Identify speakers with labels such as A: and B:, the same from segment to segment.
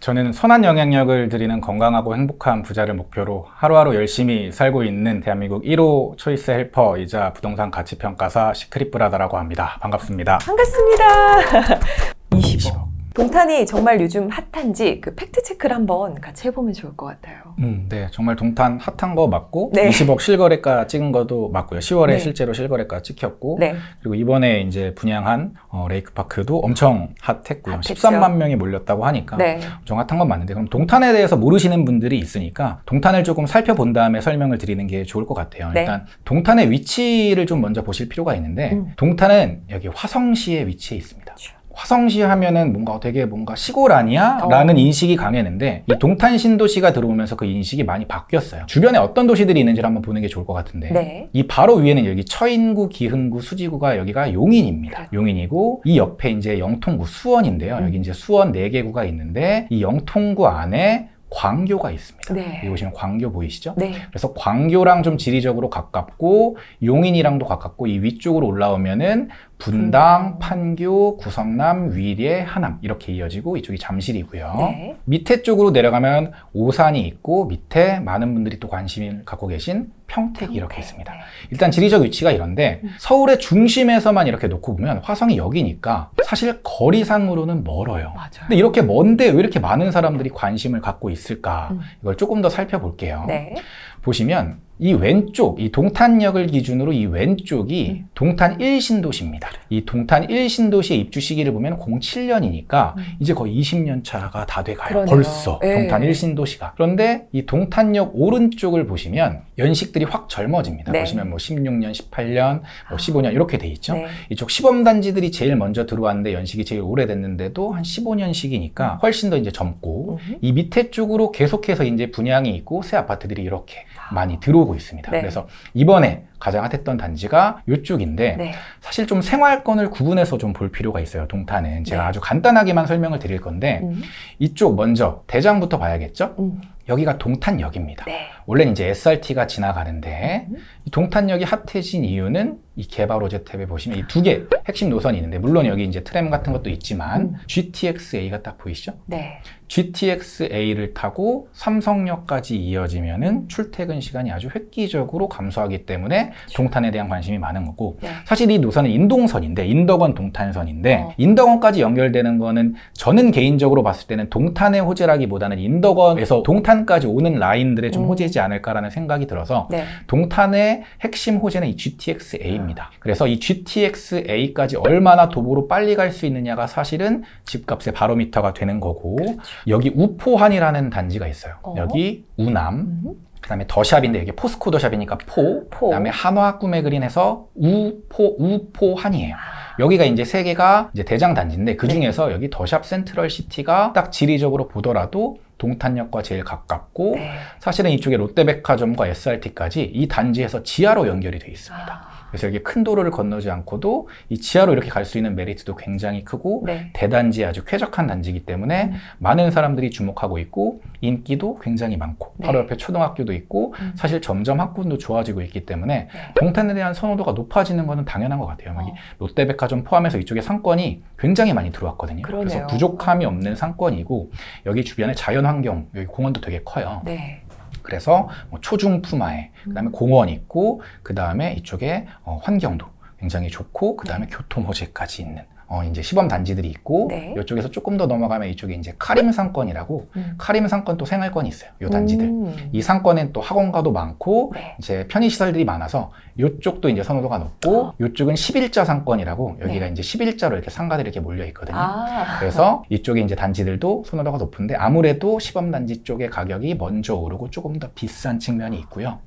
A: 저는 선한 영향력을 드리는 건강하고 행복한 부자를 목표로 하루하루 열심히 살고 있는 대한민국 1호 초이스 헬퍼이자 부동산 가치평가사 시크릿브라더라고 합니다. 반갑습니다.
B: 반갑습니다. 20억. 동탄이 정말 요즘 핫한지 그 팩트체크를 한번 같이 해보면 좋을 것 같아요.
A: 네, 정말 동탄 핫한 거 맞고
B: 네.
A: 20억 실거래가 찍은 것도 맞고요. 10월에
B: 네.
A: 실제로 실거래가 찍혔고
B: 네.
A: 그리고 이번에 이제 분양한 레이크파크도 엄청 핫했고요.
B: 핫했죠.
A: 13만 명이 몰렸다고 하니까
B: 네.
A: 엄청 핫한 건 맞는데 그럼 동탄에 대해서 모르시는 분들이 있으니까 동탄을 조금 살펴본 다음에 설명을 드리는 게 좋을 것 같아요.
B: 네.
A: 일단 동탄의 위치를 좀 먼저 보실 필요가 있는데 동탄은 여기 화성시에 위치해 있습니다. 화성시 하면은 뭔가 시골 아니야? 라는 인식이 강했는데 이 동탄 신도시가 들어오면서 그 인식이 많이 바뀌었어요. 주변에 어떤 도시들이 있는지를 한번 보는 게 좋을 것 같은데
B: 네.
A: 이 바로 위에는 여기 처인구, 기흥구, 수지구가 여기가 용인입니다.
B: 그렇죠.
A: 용인이고 이 옆에 이제 영통구 수원인데요. 여기 이제 수원 4개구가 있는데 이 영통구 안에 광교가 있습니다.
B: 네.
A: 여기 보시면 광교 보이시죠?
B: 네.
A: 그래서 광교랑 좀 지리적으로 가깝고 용인이랑도 가깝고 이 위쪽으로 올라오면은 분당, 판교, 구성남, 위례, 하남 이렇게 이어지고 이쪽이 잠실이고요.
B: 네.
A: 밑에 쪽으로 내려가면 오산이 있고 밑에 많은 분들이 또 관심을 갖고 계신 평택이 이렇게 있습니다.
B: 네.
A: 일단 지리적 위치가 이런데 서울의 중심에서만 이렇게 놓고 보면 화성이 여기니까 사실 거리상으로는 멀어요.
B: 맞아요.
A: 근데 이렇게 먼데 왜 이렇게 많은 사람들이 관심을 갖고 있을까? 이걸 조금 더 살펴볼게요.
B: 네.
A: 보시면 이 왼쪽, 이 동탄역을 기준으로 이 왼쪽이 동탄 1신도시입니다. 이 동탄 1신도시의 입주 시기를 보면 07년이니까 이제 거의 20년 차가 다 돼가요.
B: 그러네요.
A: 벌써
B: 네.
A: 동탄 1신도시가. 그런데 이 동탄역 오른쪽을 보시면 연식들이 확 젊어집니다.
B: 네.
A: 보시면 뭐 16년, 18년, 뭐 15년 이렇게 돼 있죠.
B: 네.
A: 이쪽 시범단지들이 제일 먼저 들어왔는데 연식이 제일 오래됐는데도 한 15년씩이니까 훨씬 더 이제 젊고 이 밑에 쪽으로 계속해서 이제 분양이 있고 새 아파트들이 이렇게 많이 들어오고 있습니다.
B: 네.
A: 그래서 이번에 가장 핫했던 단지가 이쪽인데
B: 네.
A: 사실 좀 생활권을 구분해서 좀 볼 필요가 있어요. 동탄은 제가
B: 네.
A: 아주 간단하게만 설명을 드릴 건데 이쪽 먼저 대장부터 봐야겠죠? 여기가 동탄역입니다.
B: 네.
A: 원래는 이제 SRT가 지나가는데 이 동탄역이 핫해진 이유는 이 개발 호재 탭에 보시면 이 2개 핵심 노선이 있는데 물론 여기 이제 트램 같은 것도 있지만 GTX-A가 딱 보이시죠?
B: 네.
A: GTX-A를 타고 삼성역까지 이어지면은 출퇴근 시간이 아주 획기적으로 감소하기 때문에 동탄에 대한 관심이 많은 거고
B: 네.
A: 사실 이 노선은 인동선인데 인덕원 동탄선인데 인덕원까지 연결되는 거는 저는 개인적으로 봤을 때는 동탄의 호재라기보다는 인덕원에서 동탄까지 오는 라인들의 좀 호재이지 않을까라는 생각이 들어서
B: 네.
A: 동탄의 핵심 호재는 이 GTX-A입니다. 그래서 이 GTX-A까지 얼마나 도보로 빨리 갈 수 있느냐가 사실은 집값의 바로미터가 되는 거고 여기 우포한이라는 단지가 있어요. 여기 우남 그 다음에 더샵인데 여기 포스코 더샵이니까 그 다음에 한화 꿈의 그린 해서 우포한이에요. 여기가 이제 세 개가 이제 대장 단지인데 그 중에서 여기 더샵 센트럴 시티가 딱 지리적으로 보더라도 동탄역과 제일 가깝고 사실은 이쪽에 롯데백화점과 SRT까지 이 단지에서 지하로 연결이 돼 있습니다. 그래서 여기 큰 도로를 건너지 않고도 이 지하로 이렇게 갈 수 있는 메리트도 굉장히 크고 대단지에 아주 쾌적한 단지이기 때문에 많은 사람들이 주목하고 있고 인기도 굉장히 많고 바로 옆에 초등학교도 있고 사실 점점 학군도 좋아지고 있기 때문에 동탄에 대한 선호도가 높아지는 것은 당연한 것 같아요. 여기 롯데백화점 포함해서 이쪽에 상권이 굉장히 많이 들어왔거든요.
B: 그러네요.
A: 그래서 부족함이 없는 상권이고 여기 주변에 자연환경, 여기 공원도 되게 커요.
B: 네.
A: 그래서 뭐 초중 푸마에 그다음에 공원 있고 그다음에 이쪽에 환경도 굉장히 좋고 그다음에 교통 호재까지 있는 이제 시범 단지들이 있고 이쪽에서 조금 더 넘어가면 이쪽에 이제 카림 상권이라고 카림 상권 또 생활권이 있어요. 이 단지들. 이 상권엔 또 학원가도 많고 이제 편의 시설들이 많아서 이쪽도 이제 선호도가 높고 이쪽은 11자 상권이라고 여기가 이제 11자로 이렇게 상가들이 이렇게 몰려 있거든요. 그래서 이쪽에 이제 단지들도 선호도가 높은데 아무래도 시범 단지 쪽의 가격이 먼저 오르고 조금 더 비싼 측면이 있고요.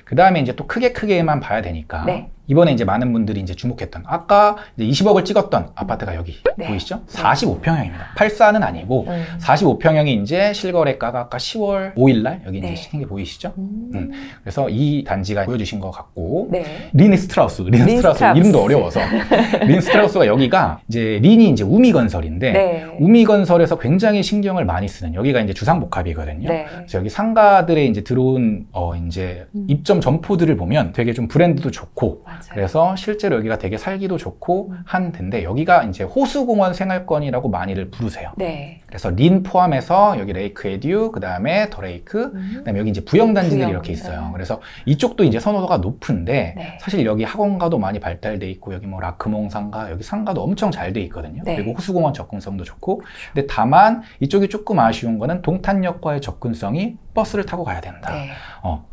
A: 그 다음에 이제 또 크게만 봐야 되니까 이번에 이제 많은 분들이 이제 주목했던 아까 이제 20억을 찍었던 아파트가 여기 보이시죠? 45평형입니다. 84는 아니고 45평형이 이제 실거래가가 아까 10월 5일날 여기 이제 시킨 게 보이시죠? 그래서 이 단지가 보여주신 것 같고 린스트라우스 이름도 어려워서 린스트라우스가 여기가 이제 린이 이제 우미건설인데 우미건설에서 굉장히 신경을 많이 쓰는 여기가 이제 주상복합이거든요. 그래서 여기 상가들에 이제 들어온 이제 입점 점포들을 보면 되게 좀 브랜드도 좋고 그래서 실제로 여기가 되게 살기도 좋고 한 데인데 여기가 이제 호수공원 생활권이라고 많이들 부르세요.
B: 네.
A: 그래서 린 포함해서 여기 레이크 에듀, 그 다음에 더 레이크, 그 다음에 여기 이제 부영단지들이 이렇게 있어요. 그래서 이쪽도 이제 선호도가 높은데
B: 네.
A: 사실 여기 학원가도 많이 발달돼 있고 여기 뭐 라크몽 상가, 여기 상가도 엄청 잘 돼 있거든요.
B: 네.
A: 그리고 호수공원 접근성도 좋고. 근데 다만 이쪽이 조금 아쉬운 거는 동탄역과의 접근성이 버스를 타고 가야 된다.
B: 네.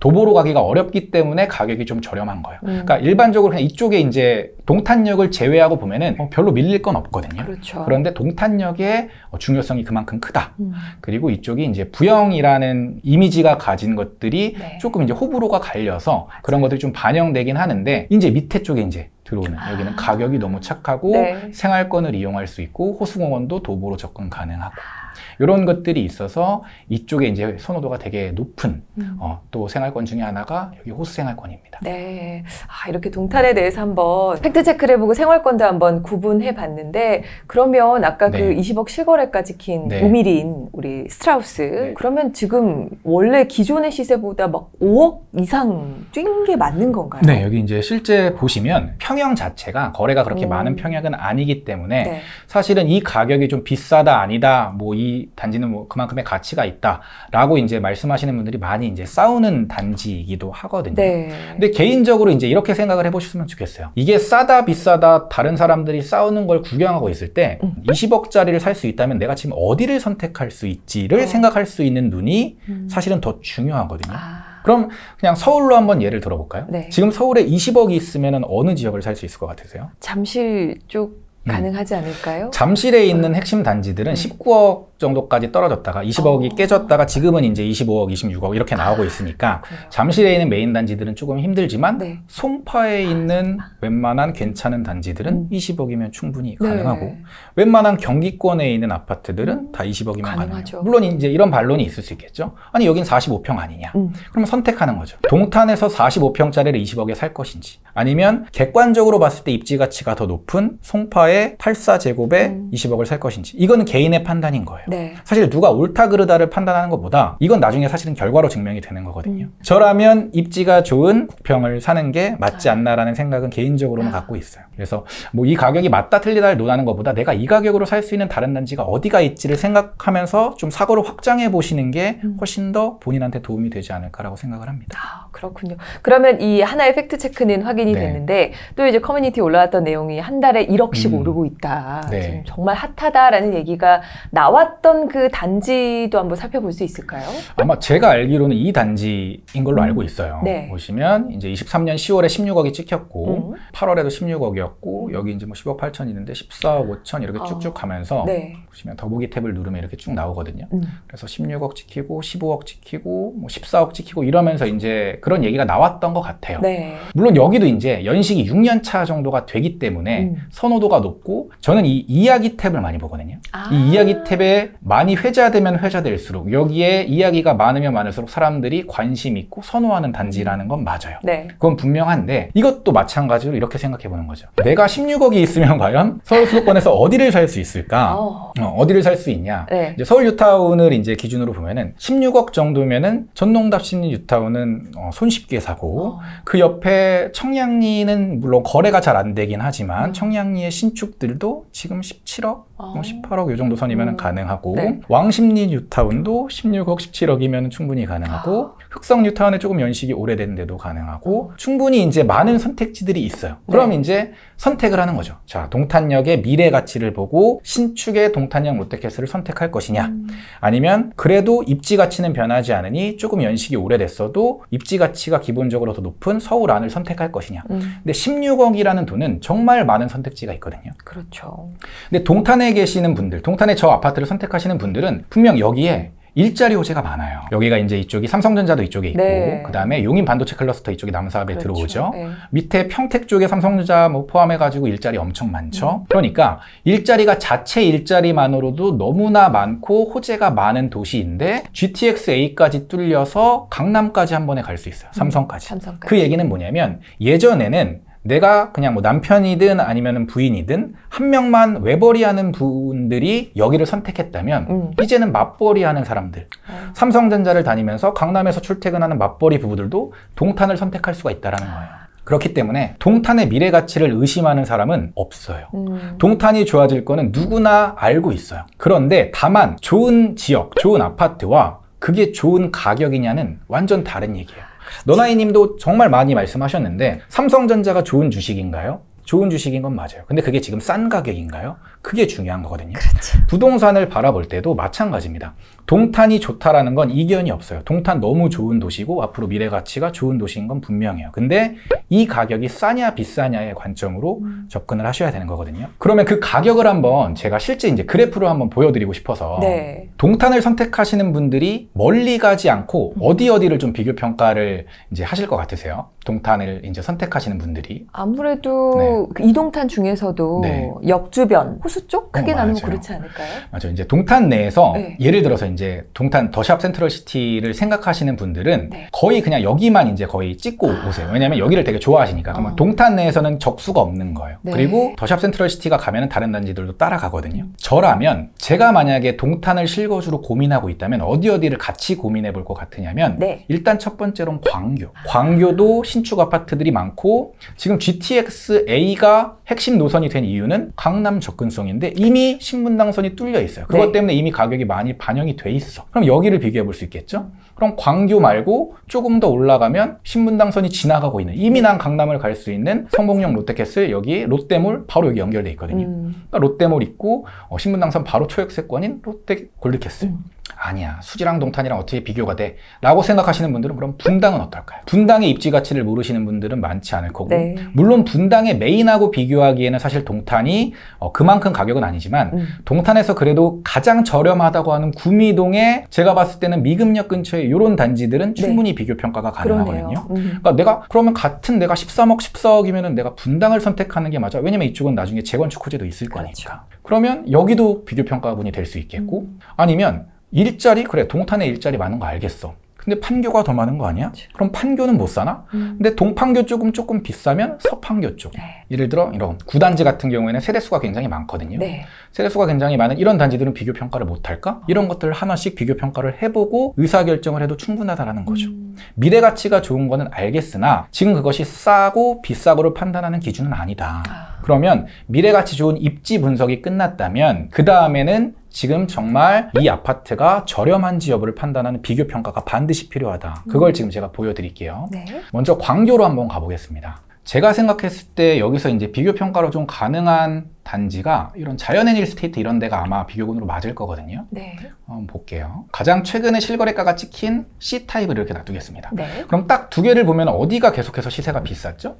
A: 도보로 가기가 어렵기 때문에 가격이 좀 저렴한 거예요. 그러니까 일반적으로 그냥 이쪽에 이제 동탄역을 제외하고 보면은 별로 밀릴 건 없거든요.
B: 그렇죠.
A: 그런데 동탄역의 중요성이 그만큼 크다. 그리고 이쪽이 이제 부영이라는 이미지가 가진 것들이
B: 네.
A: 조금 이제 호불호가 갈려서 그런 것들이 좀 반영되긴 하는데 이제 밑에 쪽에 이제 들어오는 여기는 가격이 너무 착하고
B: 네.
A: 생활권을 이용할 수 있고 호수공원도 도보로 접근 가능하고 이런 것들이 있어서 이쪽에 이제 선호도가 되게 높은 또 생활권 중에 하나가 여기 호수 생활권입니다.
B: 네, 이렇게 동탄에 대해서 한번 팩트 체크를 해보고 생활권도 한번 구분해 봤는데 그러면 아까
A: 네.
B: 그 20억 실거래가 지킨
A: 네.
B: 우미린 우리 스트라우스
A: 네.
B: 그러면 지금 원래 기존의 시세보다 막 5억 이상 뛴 게 맞는 건가요?
A: 네, 여기 이제 실제 보시면 평형 자체가 거래가 그렇게 많은 평형은 아니기 때문에
B: 네.
A: 사실은 이 가격이 좀 비싸다 아니다 뭐 이 단지는 뭐 그만큼의 가치가 있다 라고 이제 말씀하시는 분들이 많이 이제 싸우는 단지이기도 하거든요.
B: 네.
A: 근데 개인적으로 이제 이렇게 생각을 해보셨으면 좋겠어요. 이게 싸다 비싸다 다른 사람들이 싸우는 걸 구경하고 있을 때 20억짜리를 살 수 있다면 내가 지금 어디를 선택할 수 있지를 생각할 수 있는 눈이 사실은 더 중요하거든요. 그럼 그냥 서울로 한번 예를 들어볼까요?
B: 네.
A: 지금 서울에 20억이 있으면 어느 지역을 살 수 있을 것 같으세요?
B: 잠실 쪽 가능하지 않을까요?
A: 잠실에 있는 핵심 단지들은 19억 정도까지 떨어졌다가 20억이 깨졌다가 지금은 이제 25억, 26억 이렇게 나오고 있으니까 잠실에 있는 메인 단지들은 조금 힘들지만
B: 네.
A: 송파에 있는 웬만한 괜찮은 단지들은 20억이면 충분히
B: 네.
A: 가능하고 웬만한 경기권에 있는 아파트들은 다 20억이면
B: 가능하죠.
A: 가능해요. 물론 이제 이런 반론이 있을 수 있겠죠. 아니 여긴 45평 아니냐. 그러면 선택하는 거죠. 동탄에서 45평짜리를 20억에 살 것인지 아니면 객관적으로 봤을 때 입지 가치가 더 높은 송파의 84제곱에 20억을 살 것인지 이거는 개인의 판단인 거예요.
B: 네.
A: 사실 누가 옳다 그르다를 판단하는 것보다 이건 나중에 사실은 결과로 증명이 되는 거거든요. 저라면 입지가 좋은 국평을 사는 게 맞지 않나라는 생각은 개인적으로는 갖고 있어요. 그래서 뭐 이 가격이 맞다 틀리다를 논하는 것보다 내가 이 가격으로 살 수 있는 다른 단지가 어디가 있지를 생각하면서 좀 사고를 확장해 보시는 게 훨씬 더 본인한테 도움이 되지 않을까라고 생각을 합니다.
B: 그렇군요. 그러면 이 하나의 팩트 체크는 확인이
A: 네.
B: 됐는데 또 이제 커뮤니티에 올라왔던 내용이 한 달에 1억씩 오르고 있다.
A: 네.
B: 지금 정말 핫하다라는 얘기가 나왔던 그 단지도 한번 살펴볼 수 있을까요?
A: 아마 제가 알기로는 이 단지인 걸로 알고 있어요.
B: 네.
A: 보시면 이제 23년 10월에 16억이 찍혔고 8월에도 16억이었고 여기 이제 뭐 10억 8천 있는데 14억 5천 이렇게 쭉쭉 가면서
B: 네.
A: 보시면 더보기 탭을 누르면 이렇게 쭉 나오거든요. 그래서 16억 찍히고 15억 찍히고 뭐 14억 찍히고 이러면서 이제 그런 얘기가 나왔던 것 같아요.
B: 네.
A: 물론 여기도 이제 연식이 6년 차 정도가 되기 때문에 선호도가 높고 저는 이 이야기 탭을 많이 보거든요. 이 이야기 탭에 많이 회자되면 회자될수록 여기에 이야기가 많으면 많을수록 사람들이 관심 있고 선호하는 단지라는 건 맞아요.
B: 네.
A: 그건 분명한데 이것도 마찬가지로 이렇게 생각해 보는 거죠. 내가 16억이 있으면 과연 서울 수도권에서 어디를 살 수 있을까? 어디를 살 수 있냐?
B: 네.
A: 이제 서울 뉴타운을 이제 기준으로 보면은 16억 정도면은 전농답 신리 뉴타운은 손쉽게 사고 그 옆에 청량리는 물론 거래가 잘 안 되긴 하지만 청량리의 신축들도 지금 17억, 18억 이 정도 선이면 가능하고
B: 네.
A: 왕십리 뉴타운도 16억, 17억이면 충분히 가능하고 흑성 뉴타운에 조금 연식이 오래된데도 가능하고 충분히 이제 많은 선택지들이 있어요. 그럼 이제 선택을 하는 거죠. 자, 동탄역의 미래 가치를 보고 신축의 동탄역 롯데캐슬을 선택할 것이냐 아니면 그래도 입지 가치는 변하지 않으니 조금 연식이 오래됐어도 입지 가치가 기본적으로 더 높은 서울 안을 선택할 것이냐. 근데 16억이라는 돈은 정말 많은 선택지가 있거든요.
B: 그렇죠.
A: 근데 동탄에 계시는 분들, 동탄에 저 아파트를 선택하시는 분들은 분명 여기에 일자리 호재가 많아요. 여기가 이제 이쪽이 삼성전자도 이쪽에 있고,
B: 네.
A: 그 다음에 용인 반도체 클러스터 이쪽이 남사업에
B: 그렇죠.
A: 들어오죠.
B: 네.
A: 밑에 평택 쪽에 삼성전자 뭐 포함해가지고 일자리 엄청 많죠. 그러니까 일자리가 자체 일자리만으로도 너무나 많고 호재가 많은 도시인데 GTX-A까지 뚫려서 강남까지 한 번에 갈 수 있어요. 삼성까지. 그 얘기는 뭐냐면 예전에는 내가 그냥 뭐 남편이든 아니면 부인이든 한 명만 외벌이하는 분들이 여기를 선택했다면 이제는 맞벌이하는 사람들, 삼성전자를 다니면서 강남에서 출퇴근하는 맞벌이 부부들도 동탄을 선택할 수가 있다는 거예요. 그렇기 때문에 동탄의 미래 가치를 의심하는 사람은 없어요. 동탄이 좋아질 거는 누구나 알고 있어요. 그런데 다만 좋은 지역, 좋은 아파트와 그게 좋은 가격이냐는 완전 다른 얘기예요. 너나이님도 정말 많이 말씀하셨는데 삼성전자가 좋은 주식인가요? 좋은 주식인 건 맞아요. 근데 그게 지금 싼 가격인가요? 그게 중요한 거거든요.
B: 그렇지.
A: 부동산을 바라볼 때도 마찬가지입니다. 동탄이 좋다라는 건 이견이 없어요. 동탄 너무 좋은 도시고 앞으로 미래 가치가 좋은 도시인 건 분명해요. 근데 이 가격이 싸냐 비싸냐의 관점으로 접근을 하셔야 되는 거거든요. 그러면 그 가격을 한번 제가 실제 이제 그래프로 한번 보여드리고 싶어서
B: 네.
A: 동탄을 선택하시는 분들이 멀리 가지 않고 어디를 좀 비교 평가를 이제 하실 것 같으세요? 동탄을 이제 선택하시는 분들이
B: 아무래도
A: 네.
B: 그 이동탄 중에서도
A: 네.
B: 역주변, 호수 쪽 크게 나누면
A: 맞아요.
B: 그렇지 않을까요?
A: 맞아요. 이제 동탄 내에서
B: 네.
A: 예를 들어서 이제 동탄 더샵 센트럴시티를 생각하시는 분들은
B: 네.
A: 거의 그냥 여기만 이제 거의 찍고 오세요. 왜냐면 여기를 되게 좋아하시니까. 그러면 동탄 내에서는 적수가 없는 거예요.
B: 네.
A: 그리고 더샵 센트럴시티가 가면은 다른 단지들도 따라가거든요. 저라면 제가 만약에 동탄을 실거주로 고민하고 있다면 어디를 같이 고민해 볼 것 같으냐면
B: 네.
A: 일단 첫 번째로는 광교. 광교도 신축 아파트들이 많고 지금 GTX-A가 핵심 노선이 된 이유는 강남 접근성인데 이미 신분당선이 뚫려 있어요. 그것
B: 네.
A: 때문에 이미 가격이 많이 반영이 돼 있어. 그럼 여기를 비교해 볼 수 있겠죠? 그럼 광교 말고 조금 더 올라가면 신분당선이 지나가고 있는 이미 난 강남을 갈 수 있는 성봉역 롯데캐슬 여기 롯데몰 바로 여기 연결돼 있거든요. 그러니까 롯데몰 있고 신분당선 바로 초역세권인 롯데 골드캐슬. 아니야 수지랑 동탄이랑 어떻게 비교가 돼? 라고 생각하시는 분들은 그럼 분당은 어떨까요? 분당의 입지 가치를 모르시는 분들은 많지 않을 거고
B: 네.
A: 물론 분당의 메인하고 비교하기에는 사실 동탄이 그만큼 가격은 아니지만 동탄에서 그래도 가장 저렴하다고 하는 구미동에 제가 봤을 때는 미금역 근처에 이런 단지들은 충분히
B: 네.
A: 비교 평가가 가능하거든요.
B: 그러니까
A: 내가 그러면 같은 내가 13억 14억이면은 내가 분당을 선택하는 게 맞아. 왜냐면 이쪽은 나중에 재건축 호재도 있을
B: 그렇죠.
A: 거니까. 그러면 여기도 비교 평가분이 될 수 있겠고 아니면 일자리? 그래 동탄에 일자리 많은 거 알겠어. 근데 판교가 더 많은 거 아니야? 그럼 판교는 못 사나? 근데 동판교 쪽은 조금 비싸면 서판교 쪽.
B: 네.
A: 예를 들어 이런 구단지 같은 경우에는 세대수가 굉장히 많거든요.
B: 네.
A: 세대수가 굉장히 많은 이런 단지들은 비교 평가를 못 할까? 이런 것들을 하나씩 비교 평가를 해보고 의사결정을 해도 충분하다라는 거죠. 미래 가치가 좋은 거는 알겠으나 지금 그것이 싸고 비싸고를 판단하는 기준은 아니다. 그러면 미래 가치 좋은 입지 분석이 끝났다면 그 다음에는 지금 정말 이 아파트가 저렴한지 여부를 판단하는 비교 평가가 반드시 필요하다. 그걸 지금 제가 보여드릴게요.
B: 네.
A: 먼저 광교로 한번 가보겠습니다. 제가 생각했을 때 여기서 이제 비교 평가로 좀 가능한 단지가 이런 자연앤 힐스테이트 이런 데가 아마 비교군으로 맞을 거거든요.
B: 네.
A: 한번 볼게요. 가장 최근에 실거래가가 찍힌 C타입을 이렇게 놔두겠습니다.
B: 네.
A: 그럼 딱 두 개를 보면 어디가 계속해서 시세가 비쌌죠?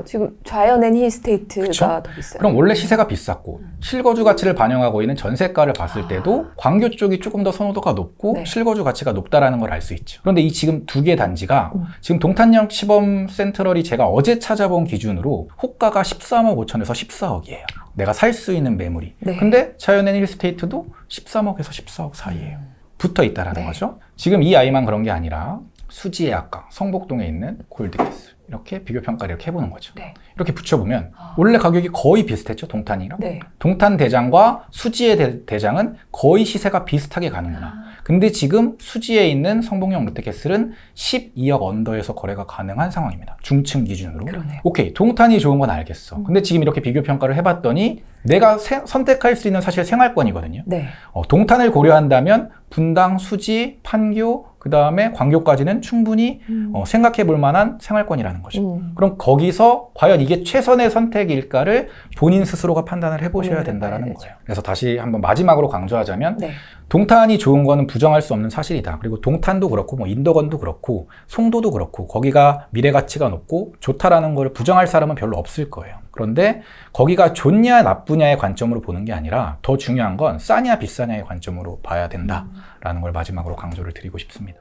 B: 지금 자연앤 힐스테이트가
A: 그쵸?
B: 더 비싸요.
A: 그럼 원래 시세가 비쌌고 실거주 가치를 반영하고 있는 전세가를 봤을 때도 광교 쪽이 조금 더 선호도가 높고
B: 네.
A: 실거주 가치가 높다라는 걸 알 수 있죠. 그런데 이 지금 두 개 단지가 지금 동탄역 시범 센트럴이 제가 어제 찾아본 기준으로 호가가 13억 5천에서 14억이에요. 내가 살 수 있는 매물이.
B: 네.
A: 근데 자연앤 힐스테이트도 13억에서 14억 사이예요. 붙어 있다라는
B: 네.
A: 거죠. 지금 이 아이만 그런 게 아니라 수지의 아까 성북동에 있는 골드캐슬 이렇게 비교 평가를 이렇게 해보는 거죠.
B: 네.
A: 이렇게 붙여보면 원래 가격이 거의 비슷했죠, 동탄이랑.
B: 네.
A: 동탄 대장과 수지의 대장은 거의 시세가 비슷하게 가는구나. 근데 지금 수지에 있는 성북역 롯데캐슬은 12억 언더에서 거래가 가능한 상황입니다. 중층 기준으로.
B: 그러네요.
A: 오케이, 동탄이 좋은 건 알겠어. 근데 지금 이렇게 비교 평가를 해봤더니 내가 선택할 수 있는 사실 생활권이거든요.
B: 네.
A: 동탄을 고려한다면 분당, 수지, 판교, 그 다음에 광교까지는 충분히 생각해 볼 만한 생활권이라는 거죠. 그럼 거기서 과연 이게 최선의 선택일까를 본인 스스로가 판단을 해보셔야 된다는 거예요. 그래서 다시 한번 마지막으로 강조하자면
B: 네.
A: 동탄이 좋은 거는 부정할 수 없는 사실이다. 그리고 동탄도 그렇고 뭐 인덕원도 그렇고 송도도 그렇고 거기가 미래 가치가 높고 좋다라는 걸 부정할 사람은 별로 없을 거예요. 그런데 거기가 좋냐 나쁘냐의 관점으로 보는 게 아니라 더 중요한 건 싸냐 비싸냐의 관점으로 봐야 된다라는 걸 마지막으로 강조를 드리고 싶습니다.